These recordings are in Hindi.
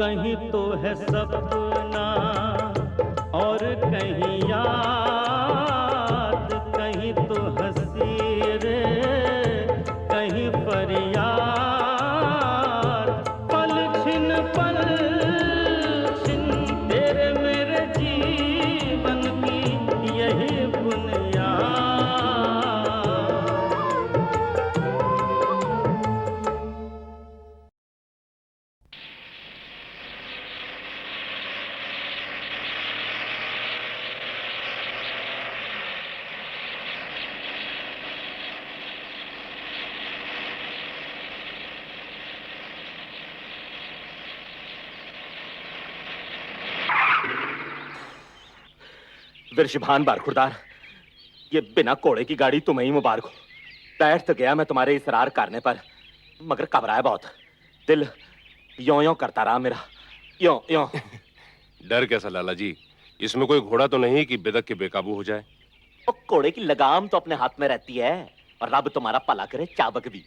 कहीं तो है सपना और कहीं याद, कहीं तो हंसी रे कहीं फरियाद। पल छिन तेरे मेरे जीवन की यही बुनियाद। विरशिभान बारखुरदार, ये बिना कोड़े की गाड़ी तुम्हें ही मुबारक हो। बैठ तो गया मैं तुम्हारे इसरार करने पर, मगर घबराया बहुत। दिल यों यों करता रहा मेरा, यों यों। डर कैसा लाला जी? इसमें कोई घोड़ा तो नहीं कि बिदक के बेकाबू हो जाए। और घोड़े की लगाम तो अपने हाथ में रहती है, और रब तुम्हारा भला करे चाबुक भी।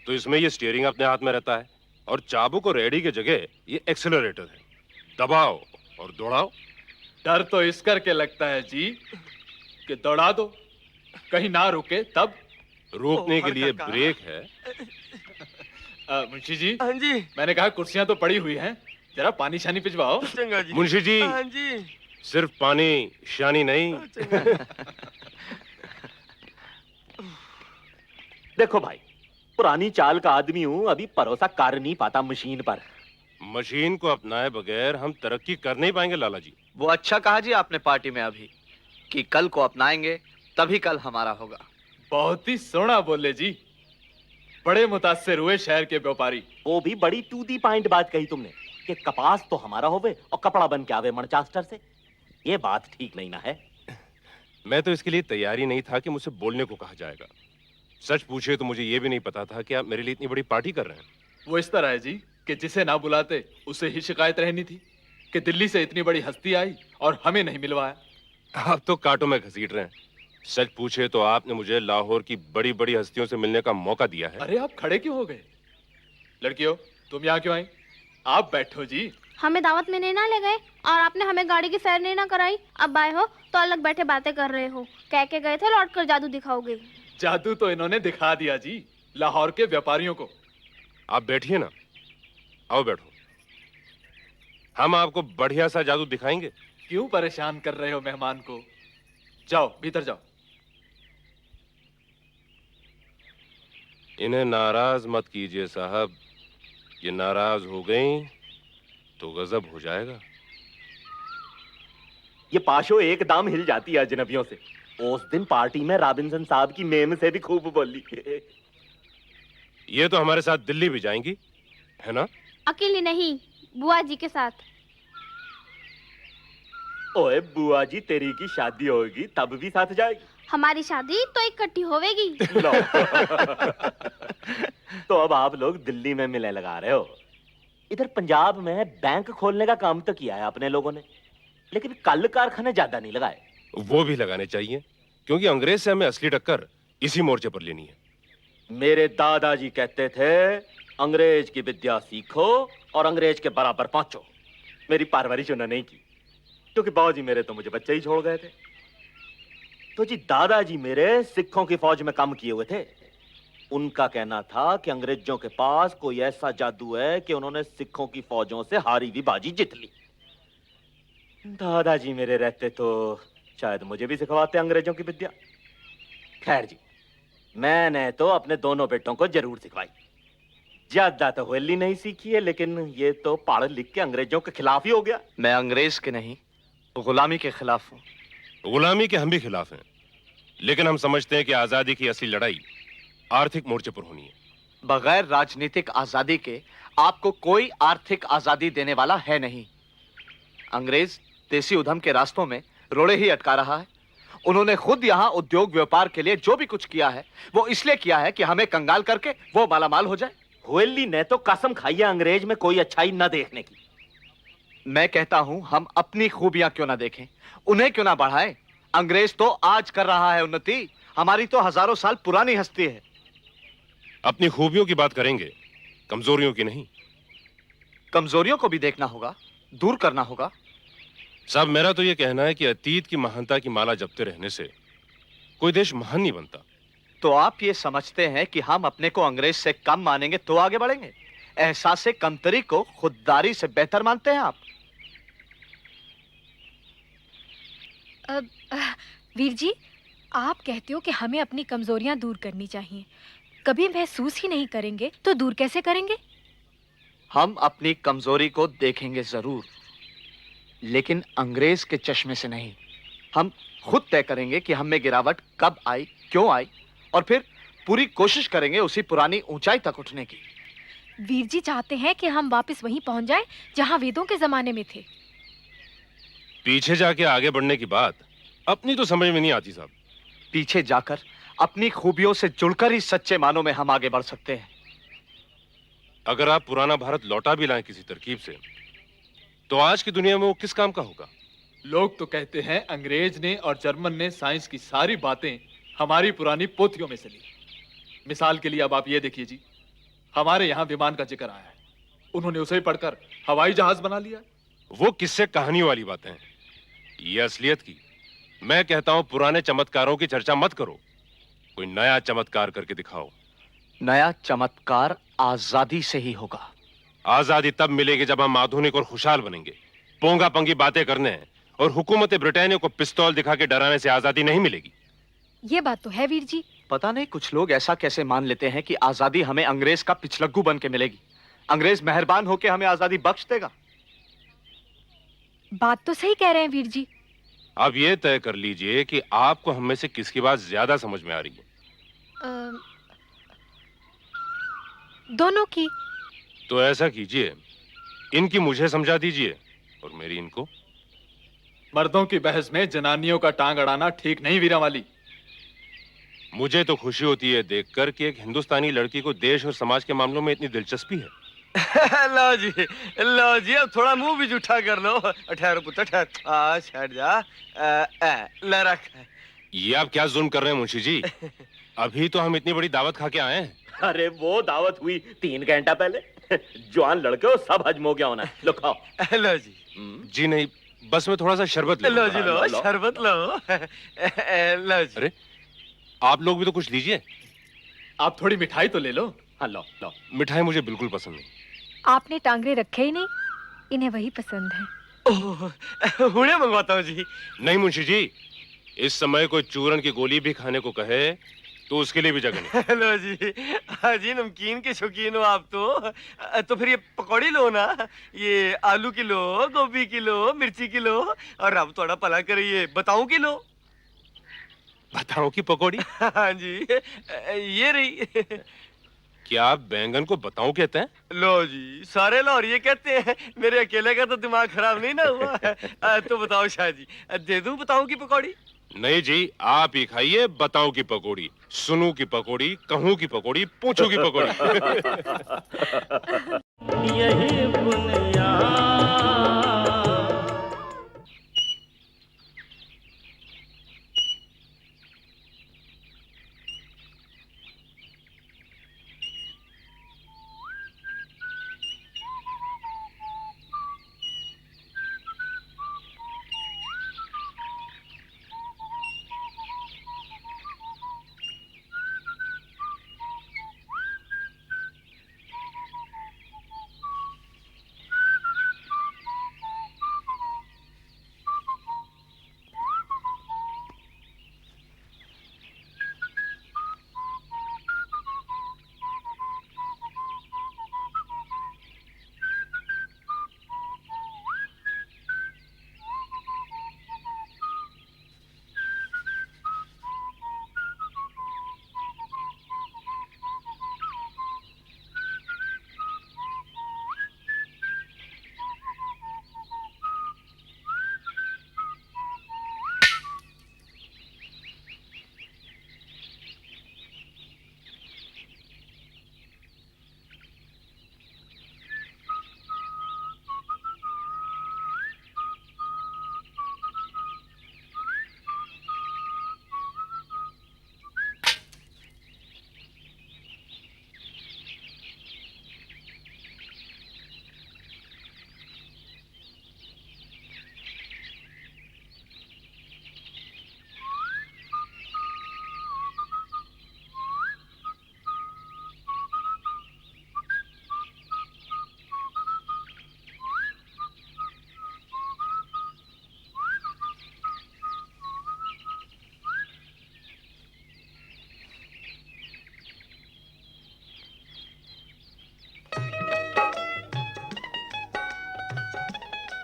तो इसमें ये स्टीयरिंग अपने हाथ में रहता है और चाबुक और रेडी की जगह ये एक्सेलरेटर है। दबाओ और दौड़ाओ। डर तो इस करके लगता है जी कि दौड़ा दो, कहीं ना रुके तब। रोकने के लिए ब्रेक है। मुंशी जी, हाँ जी। मैंने कहा कुर्सियां तो पड़ी हुई हैं, जरा पानी शानी पिछवाओ। चंगा जी। मुंशी जी, हाँ जी। सिर्फ पानी शानी नहीं। देखो भाई, पुरानी चाल का आदमी हूं, अभी भरोसा कर नहीं पाता मशीन पर। मशीन को अपनाए बगैर हम तरक्की कर नहीं पाएंगे लाला जी। वो अच्छा कहा जी आपने पार्टी में अभी कि कल को अपनाएंगे तभी कल हमारा होगा। बहुत ही सोना बोले जी, बड़े मुतासिर हुए शहर के व्यापारी। वो भी बड़ी टू दी पॉइंट बात कही तुमने कि कपास तो हमारा होवे और कपड़ा बन के आवे मनचास्टर से। ये बात ठीक नहीं ना है। मैं तो इसके लिए तैयारी नहीं था कि मुझसे बोलने को कहा जाएगा। सच पूछे तो मुझे ये भी नहीं पता था कि आप मेरे लिए इतनी बड़ी पार्टी कर रहे हैं। वो इस तरह है जी कि जिसे ना बुलाते उसे ही शिकायत रहनी थी कि दिल्ली से इतनी बड़ी हस्ती आई और हमें नहीं मिलवाया। आप तो कांटों में घसीट रहे हैं। सच पूछे तो आपने मुझे लाहौर की बड़ी बड़ी हस्तियों से मिलने का मौका दिया है। अरे आप खड़े क्यों हो गए? लड़कियों, तुम यहाँ क्यों आई? आप बैठो जी। हमें दावत में नहीं ना ले गए और आपने हमें गाड़ी की सैर नहीं ना कराई। अब आए हो तो अलग बैठे बातें कर रहे हो। कह के गए थे लौट कर जादू दिखाओगे। जादू तो इन्होंने दिखा दिया जी, लाहौर के व्यापारियों को। आप बैठिए ना, आओ बैठो। हम आपको बढ़िया सा जादू दिखाएंगे। क्यों परेशान कर रहे हो मेहमान को? जाओ भीतर जाओ। इन्हें नाराज मत कीजिए साहब, ये नाराज हो गई तो गजब हो जाएगा। ये पाशो एकदम हिल जाती है अजनबियों से। उस दिन पार्टी में रॉबिन्सन साहब की मेम से भी खूब बोली। ये तो हमारे साथ दिल्ली भी जाएंगी, है ना? अकेली नहीं, बुआ जी के साथ। ओए बुआ जी, तेरी की शादी होगी तब भी साथ जाएगी। हमारी शादी तो इकट्ठी होवेगी। लो। तो अब आप लोग दिल्ली में मिलने लगा रहे हो। इधर पंजाब में बैंक खोलने का काम तो किया है अपने लोगों ने, लेकिन कल कारखाने ज्यादा नहीं लगाए। वो भी लगाने चाहिए, क्योंकि अंग्रेज से हमें असली टक्कर इसी मोर्चे पर लेनी है। मेरे दादाजी कहते थे, अंग्रेज की विद्या सीखो और अंग्रेज के बराबर पहुंचो। मेरी परवरिश उन्होंने नहीं की, क्योंकि बाबूजी मेरे तो मुझे बच्चे ही छोड़ गए थे। तो जी दादाजी मेरे सिखों की फौज में काम किए हुए थे। उनका कहना था कि अंग्रेजों के पास कोई ऐसा जादू है कि उन्होंने सिखों की फौजों से हारी हुई बाजी जीत ली। दादाजी मेरे रहते तो शायद मुझे भी सिखवाते अंग्रेजों की विद्या। खैर जी, मैंने तो अपने दोनों बेटों को जरूर सिखवाई। ज्यादा तो होली नहीं सीखी है, लेकिन ये तो पढ़ लिख के अंग्रेजों के खिलाफ ही हो गया। मैं अंग्रेज के नहीं, गुलामी के खिलाफ हूँ। गुलामी के हम भी खिलाफ हैं, लेकिन हम समझते हैं कि आजादी की असली लड़ाई आर्थिक मोर्चे पर होनी है। बगैर राजनीतिक आजादी के आपको कोई आर्थिक आजादी देने वाला है नहीं। अंग्रेज देसी उधम के रास्तों में रोड़े ही अटका रहा है। उन्होंने खुद यहाँ उद्योग व्यापार के लिए जो भी कुछ किया है वो इसलिए किया है कि हमें कंगाल करके वो मालामाल हो जाए। होली ने तो कसम खाई है अंग्रेज में कोई अच्छाई न देखने की। मैं कहता हूं हम अपनी खूबियां क्यों ना देखें, उन्हें क्यों ना बढ़ाएं। अंग्रेज तो आज कर रहा है उन्नति, हमारी तो हजारों साल पुरानी हस्ती है। अपनी खूबियों की बात करेंगे, कमजोरियों की नहीं। कमजोरियों को भी देखना होगा, दूर करना होगा। साहब, मेरा तो ये कहना है कि अतीत की महानता की माला जपते रहने से कोई देश महान नहीं बनता। तो आप ये समझते हैं कि हम अपने को अंग्रेज से कम मानेंगे तो आगे बढ़ेंगे? एहसास कमतरी को खुददारी से बेहतर मानते हैं आप? वीर जी, आप कहते हो कि हमें अपनी कमजोरियां दूर करनी चाहिए। कभी महसूस ही नहीं करेंगे तो दूर कैसे करेंगे? हम अपनी कमजोरी को देखेंगे जरूर, लेकिन अंग्रेज के चश्मे से नहीं। हम खुद तय करेंगे कि हम में गिरावट कब आई, क्यों आई, और फिर पूरी कोशिश करेंगे उसी पुरानी ऊंचाई तक उठने की। वीर जी चाहते हैं कि हम वापस वहीं पहुंच जाएं जहां वेदों के जमाने में थे। पीछे जाके आगे बढ़ने की बात अपनी तो समझ में नहीं आती साहब। पीछे जाकर अपनी खूबियों से जुड़कर ही सच्चे मानों में हम आगे बढ़ सकते हैं। अगर आप पुराना भारत लौटा भी लाएं किसी तरकीब से, तो आज की दुनिया में वो किस काम का होगा? लोग तो कहते हैं अंग्रेज ने और जर्मन ने साइंस की सारी बातें हमारी पुरानी पोथियों में से ली। मिसाल के लिए अब आप ये देखिए जी, हमारे यहाँ विमान का जिक्र आया है, उन्होंने उसे ही पढ़कर हवाई जहाज बना लिया। वो किससे कहानी वाली बातें हैं, ये असलियत की। मैं कहता हूं पुराने चमत्कारों की चर्चा मत करो, कोई नया चमत्कार करके दिखाओ। नया चमत्कार आजादी से ही होगा। आजादी तब मिलेगी जब हम आधुनिक और खुशहाल बनेंगे। पोंगा पंगी बातें करने और हुकूमत ब्रिटेनिया को पिस्तौल दिखा के डराने से आजादी नहीं मिलेगी। ये बात तो है वीर जी। पता नहीं कुछ लोग ऐसा कैसे मान लेते हैं कि आजादी हमें अंग्रेज का पिछलग्गू बन के मिलेगी। अंग्रेज मेहरबान होकर हमें आजादी बख्श देगा। बात तो सही कह रहे हैं वीर जी। अब ये तय कर लीजिए कि आपको हम में से किसकी बात ज्यादा समझ में आ रही है। दोनों की। तो ऐसा कीजिए, इनकी मुझे समझा दीजिए और मेरी इनको। मर्दों की बहस में जनानियों का टांग अड़ाना ठीक नहीं वीरा वाली। मुझे तो खुशी होती है देखकर कि एक हिंदुस्तानी लड़की को देश और समाज के मामलों में इतनी दिलचस्पी है। लो जी, अब थोड़ा मुंह भी जूठा कर लो। ठहरो पुत्र, ठहर। हट जा। ले रख। ये आप क्या जुल्म कर रहे हैं मुंशी जी? अभी तो हम इतनी बड़ी दावत खा के आए हैं। अरे वो दावत हुई 3 घंटा पहले। जवान लड़के हो, सब हजम हो गया होना। लो खाओ। लो जी। जी नहीं, बस मैं थोड़ा सा शरबत ले लो लूं। जी, लो शरबत लो। लो जी। अरे आप लोग भी तो कुछ लीजिए। आप थोड़ी मिठाई तो ले लो। हाँ लो लो। मिठाई मुझे बिल्कुल पसंद नहीं। आपने टांगरे रखे ही नहीं, इन्हें वही पसंद है। हुणे मंगवाता हूँ जी। नहीं मुंशी जी, इस समय कोई चूरन की गोली भी खाने को कहे तो उसके लिए भी जगह नहीं। लो जी। हाँ जी, नमकीन के शौकीन हो आप तो फिर ये पकौड़ी लो ना। ये आलू की लो, गोभी की लो, मिर्ची की लो, और अब थोड़ा भला करिए बताऊं की लो। बताओ कि पकौड़ी? हाँ जी, ये रही। क्या आप बैंगन को बताऊं कहते हैं? लो जी, सारे लाहौर ये कहते हैं। मेरे अकेले का तो दिमाग खराब नहीं ना हुआ है। तो बताओ शाह जी, दे दूं बताऊं की पकौड़ी? नहीं जी, आप ही खाइए बताओ की पकौड़ी। सुनू की पकौड़ी, कहूं की पकौड़ी, पूछू की पकौड़ी। यही बुनियाद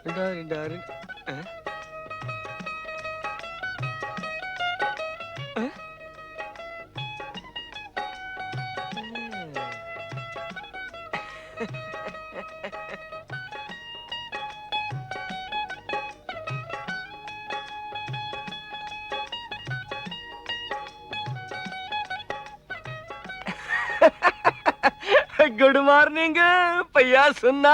डार्लिंग डार्लिंग गुड मॉर्निंग भैया सुनना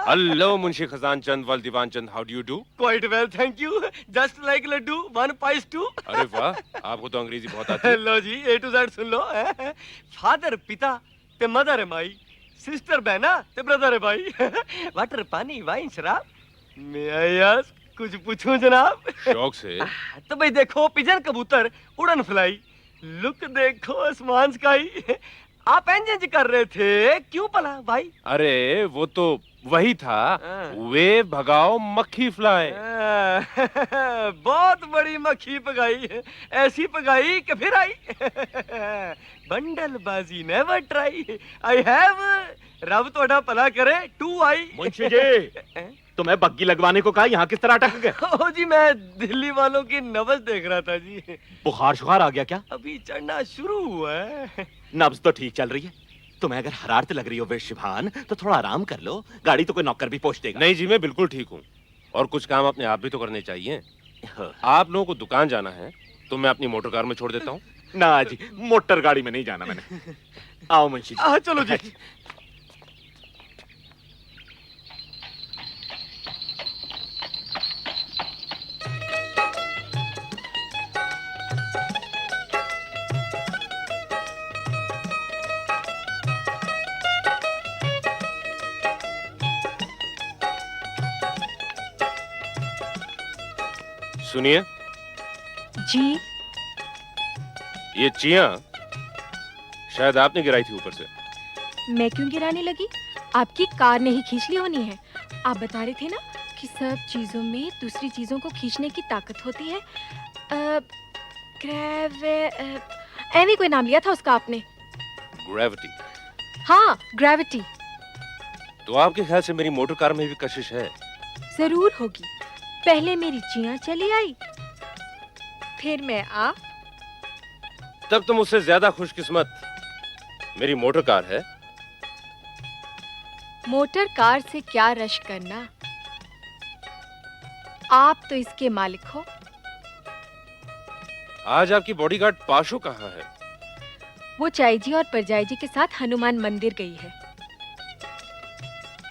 हेलो मुंशी खजान चंद वल Diwan Chand, how do you do? Quite well thank you just like laddu 1 पाइस 2 अरे वाह, आपको तो अंग्रेजी बहुत आती है। लो जी A to Z सुन लो फादर पिता ते मदर है माई, सिस्टर बहना ते ब्रदर है भाई वाटर पानी वाइन शराब मैं यस कुछ पूछूं जनाब? शौक से। तो भाई देखो पिजन कबूतर उड़न फ्लाई, लुक देखो आसमान स्काई, आप एंजन कर रहे थे क्यों भला भाई? अरे वो तो वही था, वे भगाओ मक्खी फ्लाई। बहुत बड़ी मक्खी पगाई, ऐसी पगाई कि फिर आई बंडल बाजी नेवर ट्राई, आई हैव रब तोड़ा भला करे 2 आई। मुंशी जी तुम्हें बग्गी लगवाने को कहा, यहाँ किस तरह अटक गए? ओ जी मैं दिल्ली वालों की नब्ज देख रहा था जी। बुखार शुखार आ गया क्या? अभी चढ़ना शुरू हुआ है। नब्ज तो ठीक चल रही है। तुम्हें अगर हरारत लग रही हो विशिभान तो थोड़ा आराम कर लो, गाड़ी तो कोई नौकर भी पोंछ देगा। नहीं जी मैं बिल्कुल ठीक हूँ, और कुछ काम अपने आप भी तो करने चाहिए। आप लोगों को दुकान जाना है तो मैं अपनी मोटर कार में छोड़ देता हूँ। ना जी मोटर गाड़ी में नहीं जाना मैंने। आओ मुंशी जी। चलो जी। सुनिए जी ये चिया शायद आपने गिराई थी ऊपर से। मैं क्यों गिराने लगी? आपकी कार ने ही खींच ली होनी है। आप बता रहे थे ना कि सब चीजों में दूसरी चीजों को खींचने की ताकत होती है। एवी कोई नाम लिया था उसका आपने। ग्रेविटी। हाँ ग्रेविटी। तो आपके ख्याल से मेरी मोटर कार में भी कशिश है? जरूर होगी। पहले मेरी चिया चली आई, फिर मैं आप। तब तो मुझसे ज्यादा खुशकिस्मत मेरी मोटर कार है। मोटर कार से क्या रश करना, आप तो इसके मालिक हो। आज आपकी बॉडीगार्ड पाशो कहाँ है? वो चाई जी और परजाई जी के साथ हनुमान मंदिर गई है।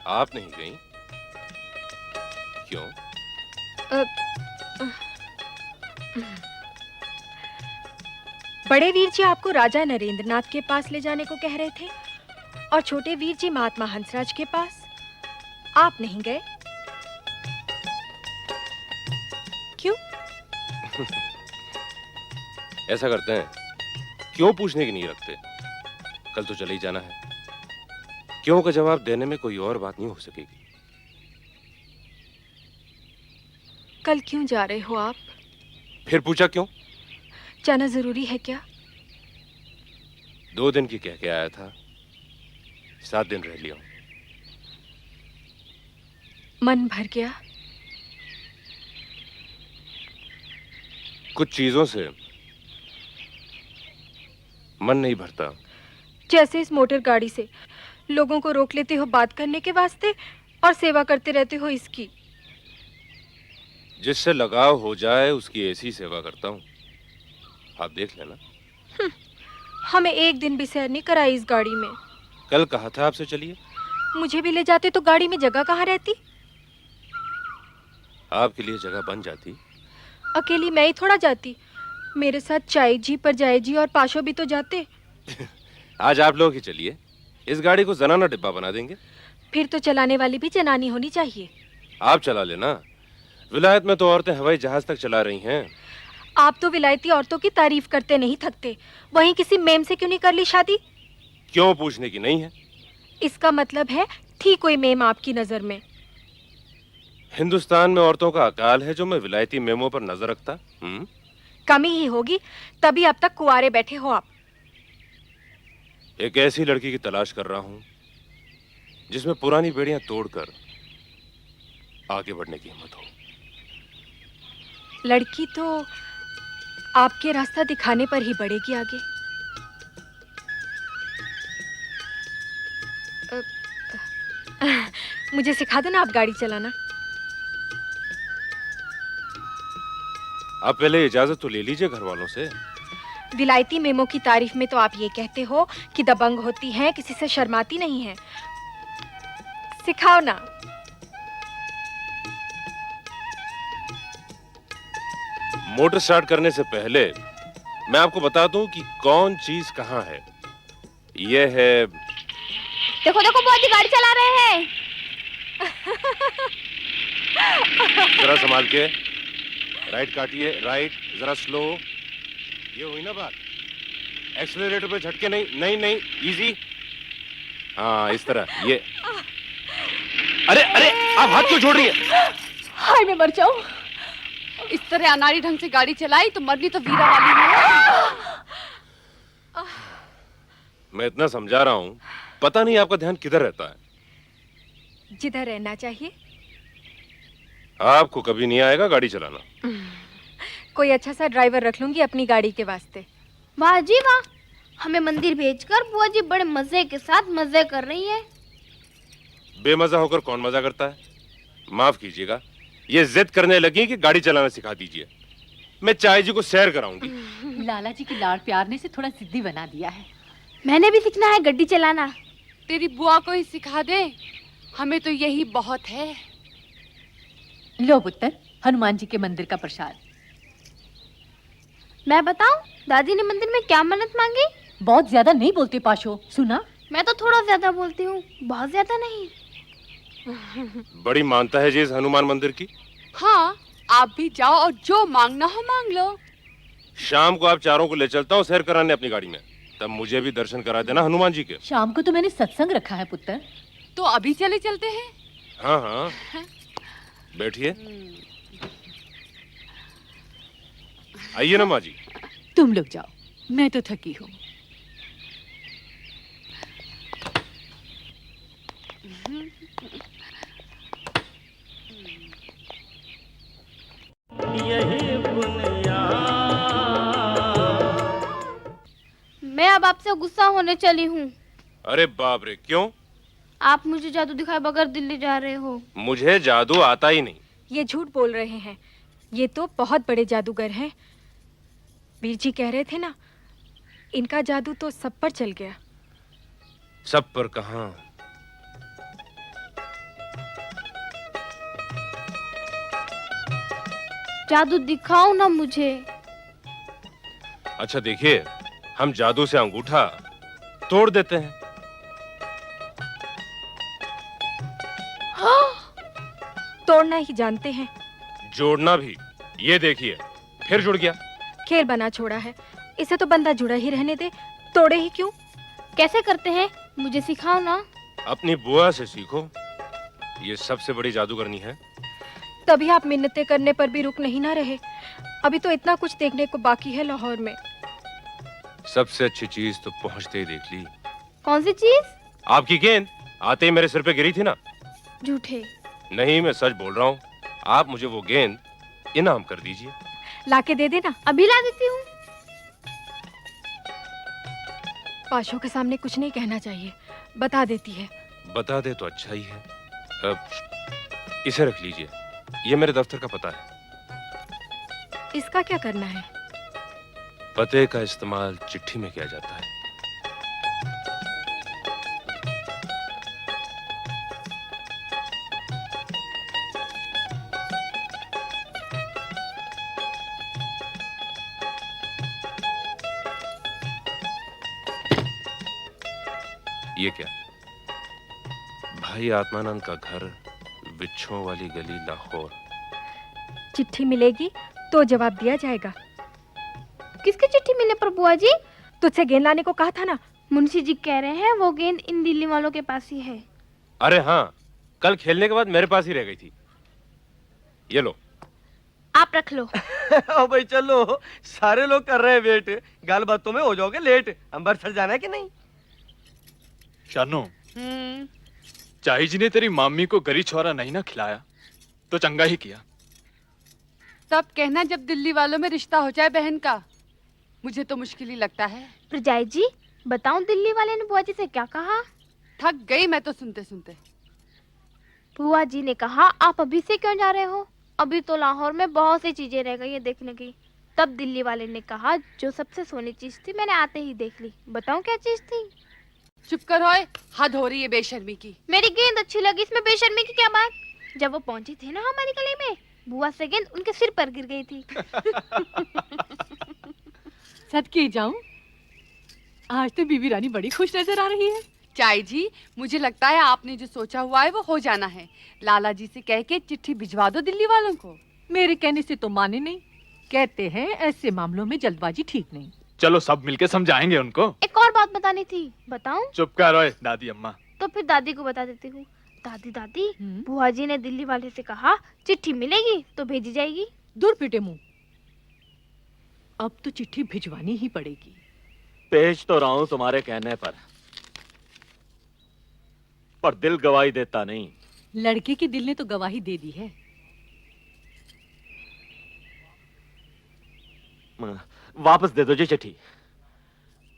आप नहीं गई? क्यों? बड़े वीर जी आपको राजा नरेंद्रनाथ के पास ले जाने को कह रहे थे और छोटे वीर जी महात्मा हंसराज के पास। आप नहीं गए क्यों? ऐसा करते हैं, क्यों पूछने की नहीं रखते। कल तो चले ही जाना है, क्यों का जवाब देने में कोई और बात नहीं हो सकेगी। कल क्यों जा रहे हो आप? फिर पूछा क्यों? जाना जरूरी है क्या? 2 दिन की कह के आया था, 7 दिन रह लिया। मन भर गया? कुछ चीजों से मन नहीं भरता। जैसे इस मोटर गाड़ी से लोगों को रोक लेते हो बात करने के वास्ते और सेवा करते रहते हो इसकी। जिससे लगाव हो जाए उसकी ऐसी सेवा करता हूँ, आप देख लेना। हमें एक दिन भी सैर नहीं कराई इस गाड़ी में। कल कहा था आपसे चलिए। मुझे भी ले जाते तो गाड़ी में जगह कहाँ रहती? आपके लिए जगह बन जाती। अकेली मैं ही थोड़ा जाती, मेरे साथ चाई जी परजाई जी और पाशो भी तो जाते। आज आप लोग ही चलिए, इस गाड़ी को जनाना डिब्बा बना देंगे। फिर तो चलाने वाली भी जनानी होनी चाहिए। आप चला लेना, विलायत में तो औरतें हवाई जहाज तक चला रही हैं। आप तो विलायती औरतों की तारीफ करते नहीं थकते, वहीं किसी मेम से क्यों नहीं कर ली शादी? क्यों पूछने की नहीं है? इसका मतलब है थी कोई मेम आपकी नजर में? हिंदुस्तान में औरतों का अकाल है जो मैं विलायती मेमों पर नजर रखता। कमी ही होगी, तभी अब तक कुंवारे बैठे हो आप। एक ऐसी लड़की की तलाश कर रहा हूं जिसमें पुरानी बेड़ियां तोड़कर आगे बढ़ने की हिम्मत हो। लड़की तो आपके रास्ता दिखाने पर ही बढ़ेगी आगे। मुझे सिखा दो ना आप गाड़ी चलाना। आप पहले इजाजत तो ले लीजिए घर वालों से। विलायती मेमो की तारीफ में तो आप ये कहते हो कि दबंग होती हैं, किसी से शर्माती नहीं है। सिखाओ ना। मोटर स्टार्ट करने से पहले मैं आपको बता दूं कि कौन चीज कहाँ है। यह है, देखो देखो बुआ जी गाड़ी चला रहे हैं। जरा संभाल के, राइट काटिए, राइट, जरा स्लो। ये हुई ना बात। एक्सीलरेटर पे झटके नहीं, नहीं नहीं, इजी। हाँ इस तरह, ये। अरे अरे, आप हाथ क्यों छोड़ रही हैं? हाय मैं मर जाऊं। इस तरह अनाड़ी ढंग से गाड़ी चलाई तो मरनी तो वीरा वाली है। मैं इतना समझा रहा हूँ, पता नहीं आपका ध्यान किधर रहता है। जिधर रहना चाहिए। आपको कभी नहीं आएगा गाड़ी चलाना। कोई अच्छा सा ड्राइवर रख लूंगी अपनी गाड़ी के वास्ते। वाह जी वाह, हमें मंदिर भेजकर बुआ जी बड़े मजे के साथ मजे कर रही है। बेमजा होकर कौन मजा करता है? माफ कीजिएगा, ये जिद करने लगी कि गाड़ी चलाना सिखा दीजिए। मैं चाय जी को सैर कराऊंगी। लाला जी की लाड़ प्यार ने से थोड़ा जिद्दी बना दिया है। मैंने भी सीखना है गड्डी चलाना। तेरी बुआ को ही सिखा दे, हमें तो यही बहुत है। लो पुत्र, हनुमान जी के मंदिर का प्रसाद। मैं बताऊं दादी ने मंदिर में क्या मन्नत मांगी? बहुत ज्यादा नहीं बोलते पाशो, सुना? मैं तो थोड़ा ज्यादा बोलती हूँ, बहुत ज्यादा नहीं। बड़ी मानता है जी इस हनुमान मंदिर की। हाँ, आप भी जाओ और जो मांगना हो मांग लो। शाम को आप चारों को ले चलता हूँ सैर कराने अपनी गाड़ी में, तब मुझे भी दर्शन करा देना हनुमान जी के। शाम को तो मैंने सत्संग रखा है पुत्र। तो अभी चले चलते हैं। हाँ हाँ, बैठिए। आइए ना माँ जी। तुम लोग जाओ, मैं तो थकी हूँ। यही बुनियाद। मैं अब आपसे गुस्सा होने चली हूँ। अरे बाप रे, क्यों? आप मुझे जादू दिखाए बगैर दिल्ली जा रहे हो। मुझे जादू आता ही नहीं। ये झूठ बोल रहे हैं, ये तो बहुत बड़े जादूगर हैं। वीर जी कह रहे थे ना, इनका जादू तो सब पर चल गया। सब पर कहाँ? जादू दिखाओ ना मुझे। अच्छा देखिए, हम जादू से अंगूठा तोड़ देते हैं। तोड़ना ही जानते हैं। जोड़ना भी। ये देखिए, फिर जुड़ गया। खेल बना छोड़ा है, इसे तो बंदा जुड़ा ही रहने दे, तोड़े ही क्यों? कैसे करते हैं मुझे सिखाओ ना। अपनी बुआ से सीखो, ये सबसे बड़ी जादूगरनी है। तभी आप मिन्नतें करने पर भी रुक नहीं ना रहे। अभी तो इतना कुछ देखने को बाकी है लाहौर में। सबसे अच्छी चीज तो पहुंचते ही देख ली। कौन सी चीज? आपकी गेंद आते ही मेरे सिर पे गिरी थी ना। झूठे। नहीं, मैं सच बोल रहा हूँ। आप मुझे वो गेंद इनाम कर दीजिए। लाके दे देना। अभी ला देती हूँ। पाशो के सामने कुछ नहीं कहना चाहिए, बता देती है। बता दे तो अच्छा ही है। अब इसे रख लीजिए, ये मेरे दफ्तर का पता है। इसका क्या करना है? पते का इस्तेमाल चिट्ठी में किया जाता है। ये क्या? भाई आत्मानंद का घर, बिच्छुओं वाली गली, लाहौर। चिट्ठी मिलेगी तो जवाब दिया जाएगा। किसकी चिट्ठी मिलने पर बुआ जी? तुझसे गेंद लाने को कहा था ना। मुंशी जी कह रहे हैं वो गेंद इन दिल्ली वालों के पास ही है। अरे हाँ, कल खेलने के बाद मेरे पास ही रह गई थी। ये लो। आप रख लो। ओ भाई चलो, सारे लोग कर रहे हैं वेट। गाल बातों में हो जाओगे लेट। अमृतसर जाना है कि नहीं? शानू, चाई जी ने तेरी मामी को गरी छुआरा नहीं ना खिलाया? तो चंगा ही किया। तब कहना जब दिल्ली वालों में रिश्ता हो जाए बहन का। मुझे तो मुश्किल ही लगता है। प्रजाई जी बताऊं दिल्ली वाले ने बुआ जी से क्या कहा? थक गई मैं तो सुनते सुनते। बुआ जी ने कहा आप अभी से क्यों जा रहे हो, अभी तो लाहौर में बहुत सी चीजें रह गई है देखने की। तब दिल्ली वाले ने कहा जो सबसे सोनी चीज थी मैंने आते ही देख ली। बताऊं क्या चीज थी? चुप कर होए, हद हो रही है बेशर्मी की। मेरी गेंद अच्छी लगी, इसमें बेशर्मी की क्या बात? जब वो पहुंची थी ना हमारी गली में, बुआ से गेंद उनके सिर पर गिर गई थी। सदके जाऊं, आज तो बीबी रानी बड़ी खुश नजर आ रही है। चाई जी मुझे लगता है आपने जो सोचा हुआ है वो हो जाना है। लाला जी से कह के चिट्ठी भिजवा दो दिल्ली वालों को। मेरे कहने से तो माने नहीं, कहते हैं ऐसे मामलों में जल्दबाजी ठीक नहीं। चलो सब मिलके समझाएंगे उनको। एक और बात बतानी थी, बताऊं? चुप कर ओए दादी अम्मा। तो फिर दादी को बता देती हूँ। दादी दादी हम्म? बुआ जी ने दिल्ली वाले से कहा चिट्ठी मिलेगी तो भेजी जाएगी। दूर पीटे मुंह, अब तो चिट्ठी भिजवानी ही पड़ेगी। भेज तो रहा हूं तुम्हारे कहने पर दिल गवाही देता नहीं। लड़के के दिल ने तो गवाही दे दी है। वापस दे दो जी चिट्ठी।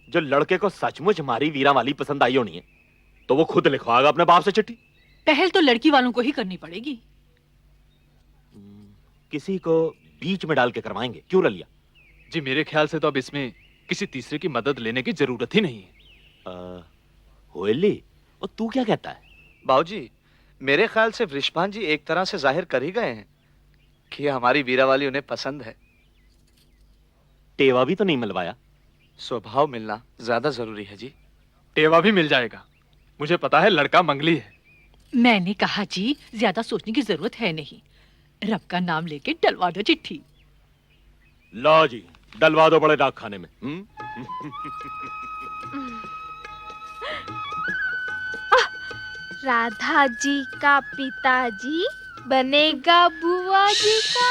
जो लड़के को सचमुच हमारी वीरा वाली पसंद आई होनी है तो वो खुद लिखवाएगा अपने बाप से चिट्ठी। पहल तो लड़की वालों को ही करनी पड़ेगी। किसी को बीच में डाल के करवाएंगे, क्यों रलिया? जी मेरे ख्याल से तो अब इसमें किसी तीसरे की मदद लेने की जरूरत ही नहीं है। होली, और तू क्या कहता है? बाबूजी मेरे ख्याल से वृषभान जी एक तरह से जाहिर कर ही गए हैं कि हमारी वीरा वाली उन्हें पसंद है। टेवा भी तो नहीं मिलवाया। स्वभाव मिलना ज्यादा जरूरी है जी। टेवा भी मिल जाएगा, मुझे पता है लड़का मंगली है। मैंने कहा जी ज्यादा सोचने की जरूरत है नहीं, रब का नाम लेके डलवा दो चिट्ठी। लो जी डलवा दो बड़े डाक खाने में। राधा जी का पिताजी बनेगा बुआ जी का